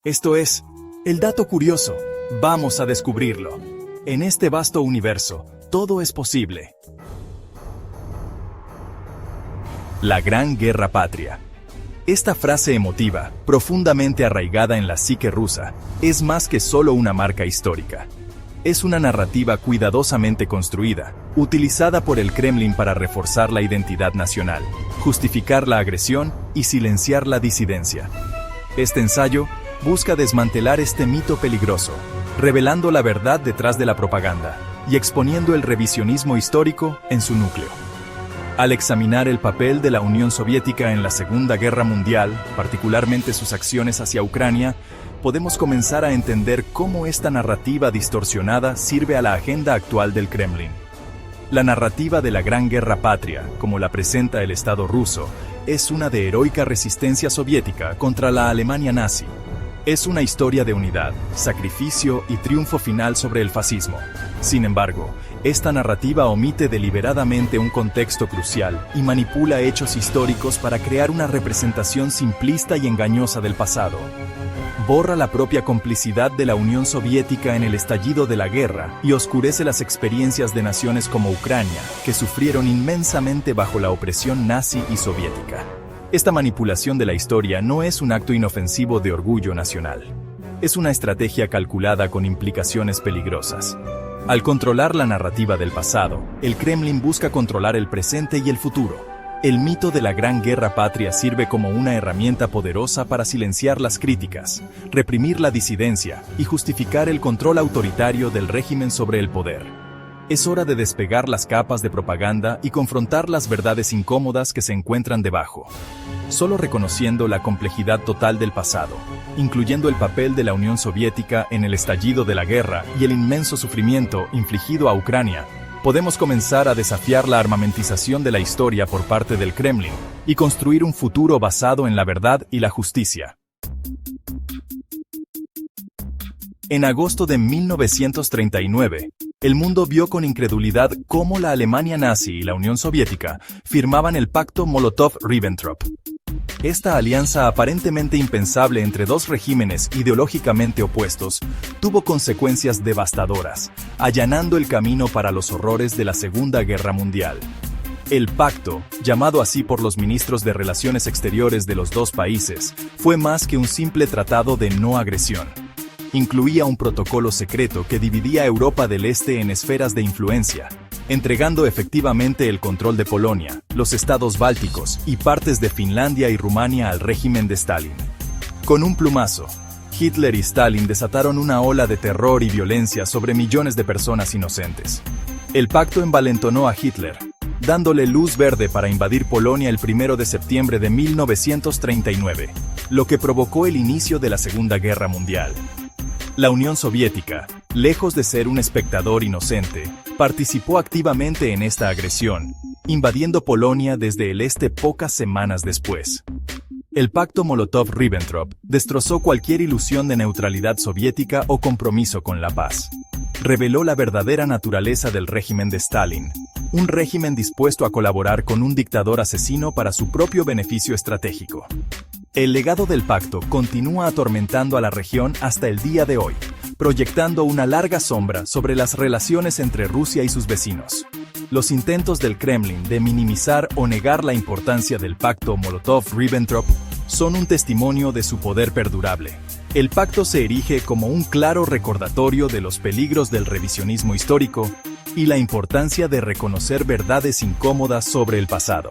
Esto es, el dato curioso. Vamos a descubrirlo. En este vasto universo, todo es posible. La Gran Guerra Patria. Esta frase emotiva, profundamente arraigada en la psique rusa, es más que solo una marca histórica. Es una narrativa cuidadosamente construida, utilizada por el Kremlin para reforzar la identidad nacional, justificar la agresión y silenciar la disidencia. Este ensayo busca desmantelar este mito peligroso, revelando la verdad detrás de la propaganda y exponiendo el revisionismo histórico en su núcleo. Al examinar el papel de la Unión Soviética en la Segunda Guerra Mundial, particularmente sus acciones hacia Ucrania, podemos comenzar a entender cómo esta narrativa distorsionada sirve a la agenda actual del Kremlin. La narrativa de la Gran Guerra Patria, como la presenta el Estado ruso, es una de heroica resistencia soviética contra la Alemania nazi. Es una historia de unidad, sacrificio y triunfo final sobre el fascismo. Sin embargo, esta narrativa omite deliberadamente un contexto crucial y manipula hechos históricos para crear una representación simplista y engañosa del pasado. Borra la propia complicidad de la Unión Soviética en el estallido de la guerra y oscurece las experiencias de naciones como Ucrania, que sufrieron inmensamente bajo la opresión nazi y soviética. Esta manipulación de la historia no es un acto inofensivo de orgullo nacional. Es una estrategia calculada con implicaciones peligrosas. Al controlar la narrativa del pasado, el Kremlin busca controlar el presente y el futuro. El mito de la Gran Guerra Patria sirve como una herramienta poderosa para silenciar las críticas, reprimir la disidencia y justificar el control autoritario del régimen sobre el poder. Es hora de despegar las capas de propaganda y confrontar las verdades incómodas que se encuentran debajo. Solo reconociendo la complejidad total del pasado, incluyendo el papel de la Unión Soviética en el estallido de la guerra y el inmenso sufrimiento infligido a Ucrania, podemos comenzar a desafiar la armamentización de la historia por parte del Kremlin y construir un futuro basado en la verdad y la justicia. En agosto de 1939, el mundo vio con incredulidad cómo la Alemania nazi y la Unión Soviética firmaban el pacto Molotov-Ribbentrop. Esta alianza aparentemente impensable entre dos regímenes ideológicamente opuestos tuvo consecuencias devastadoras, allanando el camino para los horrores de la Segunda Guerra Mundial. El pacto, llamado así por los ministros de Relaciones Exteriores de los dos países, fue más que un simple tratado de no agresión. Incluía un protocolo secreto que dividía a Europa del Este en esferas de influencia, entregando efectivamente el control de Polonia, los estados bálticos y partes de Finlandia y Rumania al régimen de Stalin. Con un plumazo, Hitler y Stalin desataron una ola de terror y violencia sobre millones de personas inocentes. El pacto envalentonó a Hitler, dándole luz verde para invadir Polonia el 1 de septiembre de 1939, lo que provocó el inicio de la Segunda Guerra Mundial. La Unión Soviética, lejos de ser un espectador inocente, participó activamente en esta agresión, invadiendo Polonia desde el este pocas semanas después. El pacto Molotov-Ribbentrop destrozó cualquier ilusión de neutralidad soviética o compromiso con la paz. Reveló la verdadera naturaleza del régimen de Stalin, un régimen dispuesto a colaborar con un dictador asesino para su propio beneficio estratégico. El legado del pacto continúa atormentando a la región hasta el día de hoy, proyectando una larga sombra sobre las relaciones entre Rusia y sus vecinos. Los intentos del Kremlin de minimizar o negar la importancia del pacto Molotov-Ribbentrop son un testimonio de su poder perdurable. El pacto se erige como un claro recordatorio de los peligros del revisionismo histórico y la importancia de reconocer verdades incómodas sobre el pasado.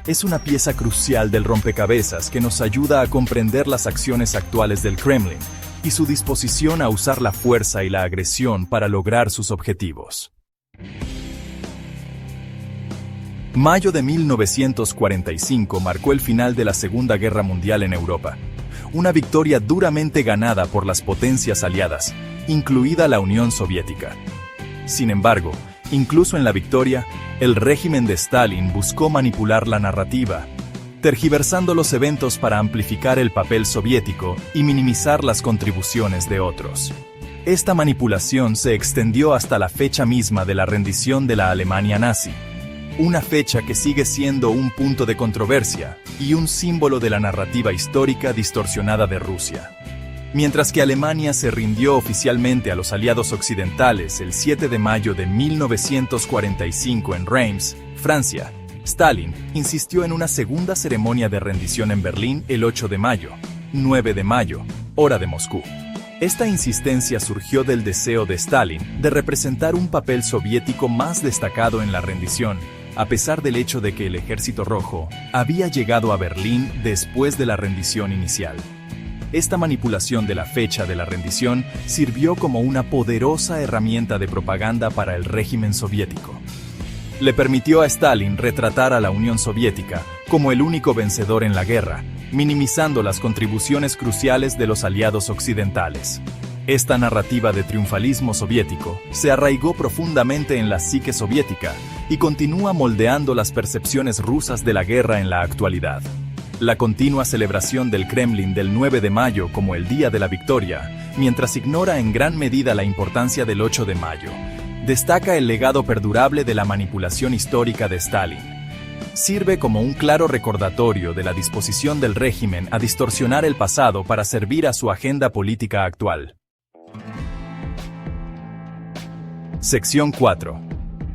Es una pieza crucial del rompecabezas que nos ayuda a comprender las acciones actuales del Kremlin y su disposición a usar la fuerza y la agresión para lograr sus objetivos. Mayo de 1945 marcó el final de la Segunda Guerra Mundial en Europa, una victoria duramente ganada por las potencias aliadas, incluida la Unión Soviética. Sin embargo, incluso en la victoria, el régimen de Stalin buscó manipular la narrativa, tergiversando los eventos para amplificar el papel soviético y minimizar las contribuciones de otros. Esta manipulación se extendió hasta la fecha misma de la rendición de la Alemania nazi, una fecha que sigue siendo un punto de controversia y un símbolo de la narrativa histórica distorsionada de Rusia. Mientras que Alemania se rindió oficialmente a los aliados occidentales el 7 de mayo de 1945 en Reims, Francia, Stalin insistió en una segunda ceremonia de rendición en Berlín el 8 de mayo, 9 de mayo, hora de Moscú. Esta insistencia surgió del deseo de Stalin de representar un papel soviético más destacado en la rendición, a pesar del hecho de que el Ejército Rojo había llegado a Berlín después de la rendición inicial. Esta manipulación de la fecha de la rendición sirvió como una poderosa herramienta de propaganda para el régimen soviético. Le permitió a Stalin retratar a la Unión Soviética como el único vencedor en la guerra, minimizando las contribuciones cruciales de los aliados occidentales. Esta narrativa de triunfalismo soviético se arraigó profundamente en la psique soviética y continúa moldeando las percepciones rusas de la guerra en la actualidad. La continua celebración del Kremlin del 9 de mayo como el Día de la Victoria, mientras ignora en gran medida la importancia del 8 de mayo, destaca el legado perdurable de la manipulación histórica de Stalin. Sirve como un claro recordatorio de la disposición del régimen a distorsionar el pasado para servir a su agenda política actual. Sección 4.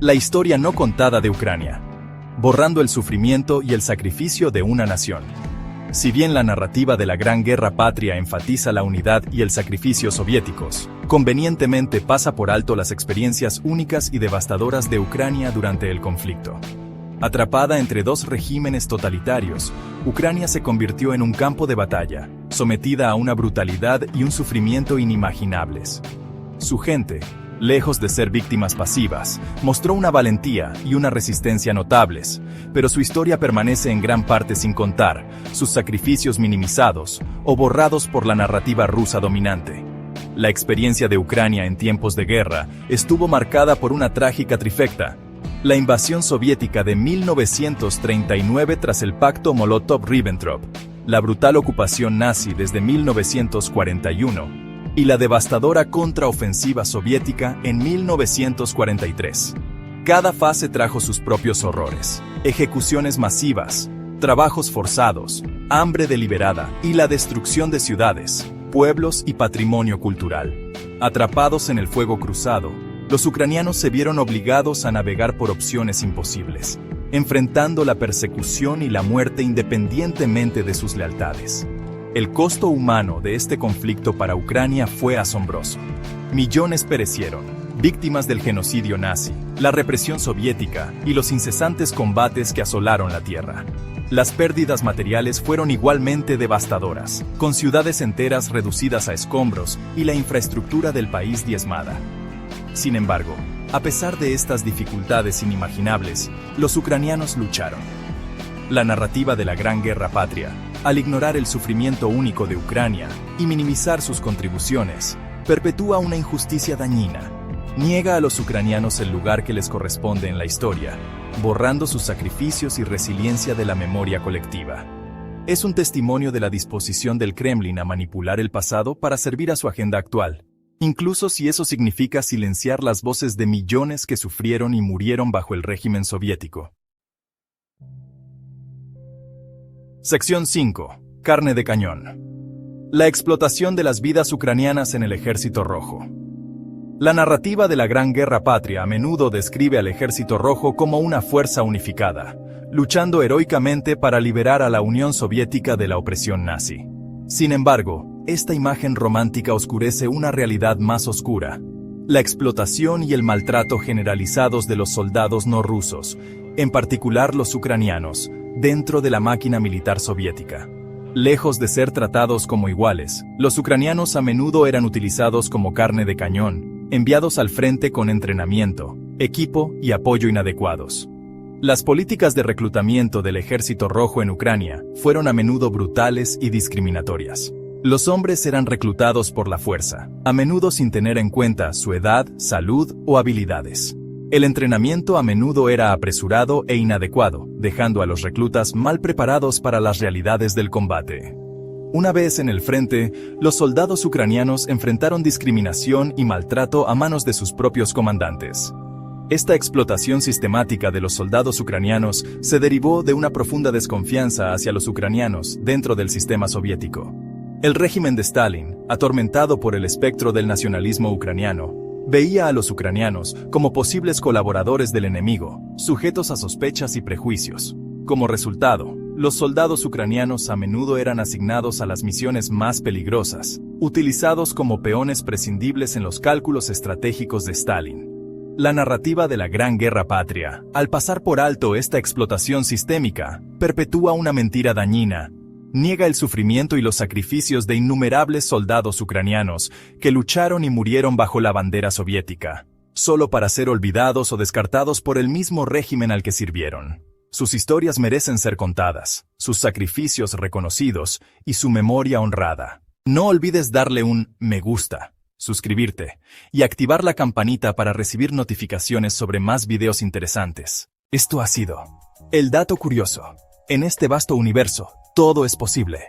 La historia no contada de Ucrania. Borrando el sufrimiento y el sacrificio de una nación. Si bien la narrativa de la Gran Guerra Patria enfatiza la unidad y el sacrificio soviéticos, convenientemente pasa por alto las experiencias únicas y devastadoras de Ucrania durante el conflicto. Atrapada entre dos regímenes totalitarios, Ucrania se convirtió en un campo de batalla, sometida a una brutalidad y un sufrimiento inimaginables. Su gente, lejos de ser víctimas pasivas, mostró una valentía y una resistencia notables, pero su historia permanece en gran parte sin contar, sus sacrificios minimizados o borrados por la narrativa rusa dominante. La experiencia de Ucrania en tiempos de guerra estuvo marcada por una trágica trifecta: la invasión soviética de 1939 tras el pacto Molotov-Ribbentrop, la brutal ocupación nazi desde 1941, y la devastadora contraofensiva soviética en 1943. Cada fase trajo sus propios horrores: ejecuciones masivas, trabajos forzados, hambre deliberada y la destrucción de ciudades, pueblos y patrimonio cultural. Atrapados en el fuego cruzado, los ucranianos se vieron obligados a navegar por opciones imposibles, enfrentando la persecución y la muerte independientemente de sus lealtades. El costo humano de este conflicto para Ucrania fue asombroso. Millones perecieron, víctimas del genocidio nazi, la represión soviética y los incesantes combates que asolaron la tierra. Las pérdidas materiales fueron igualmente devastadoras, con ciudades enteras reducidas a escombros y la infraestructura del país diezmada. Sin embargo, a pesar de estas dificultades inimaginables, los ucranianos lucharon. La narrativa de la Gran Guerra Patria, al ignorar el sufrimiento único de Ucrania y minimizar sus contribuciones, perpetúa una injusticia dañina. Niega a los ucranianos el lugar que les corresponde en la historia, borrando sus sacrificios y resiliencia de la memoria colectiva. Es un testimonio de la disposición del Kremlin a manipular el pasado para servir a su agenda actual, incluso si eso significa silenciar las voces de millones que sufrieron y murieron bajo el régimen soviético. Sección 5. Carne de cañón. La explotación de las vidas ucranianas en el Ejército Rojo. La narrativa de la Gran Guerra Patria a menudo describe al Ejército Rojo como una fuerza unificada, luchando heroicamente para liberar a la Unión Soviética de la opresión nazi. Sin embargo, esta imagen romántica oscurece una realidad más oscura: la explotación y el maltrato generalizados de los soldados no rusos, en particular los ucranianos, dentro de la máquina militar soviética. Lejos de ser tratados como iguales, los ucranianos a menudo eran utilizados como carne de cañón, enviados al frente con entrenamiento, equipo y apoyo inadecuados. Las políticas de reclutamiento del Ejército Rojo en Ucrania fueron a menudo brutales y discriminatorias. Los hombres eran reclutados por la fuerza, a menudo sin tener en cuenta su edad, salud o habilidades. El entrenamiento a menudo era apresurado e inadecuado, dejando a los reclutas mal preparados para las realidades del combate. Una vez en el frente, los soldados ucranianos enfrentaron discriminación y maltrato a manos de sus propios comandantes. Esta explotación sistemática de los soldados ucranianos se derivó de una profunda desconfianza hacia los ucranianos dentro del sistema soviético. El régimen de Stalin, atormentado por el espectro del nacionalismo ucraniano, veía a los ucranianos como posibles colaboradores del enemigo, sujetos a sospechas y prejuicios. Como resultado, los soldados ucranianos a menudo eran asignados a las misiones más peligrosas, utilizados como peones prescindibles en los cálculos estratégicos de Stalin. La narrativa de la Gran Guerra Patria, al pasar por alto esta explotación sistémica, perpetúa una mentira dañina. Niega el sufrimiento y los sacrificios de innumerables soldados ucranianos que lucharon y murieron bajo la bandera soviética, solo para ser olvidados o descartados por el mismo régimen al que sirvieron. Sus historias merecen ser contadas, sus sacrificios reconocidos y su memoria honrada. No olvides darle un me gusta, suscribirte y activar la campanita para recibir notificaciones sobre más videos interesantes. Esto ha sido El Dato Curioso. En este vasto universo, todo es posible.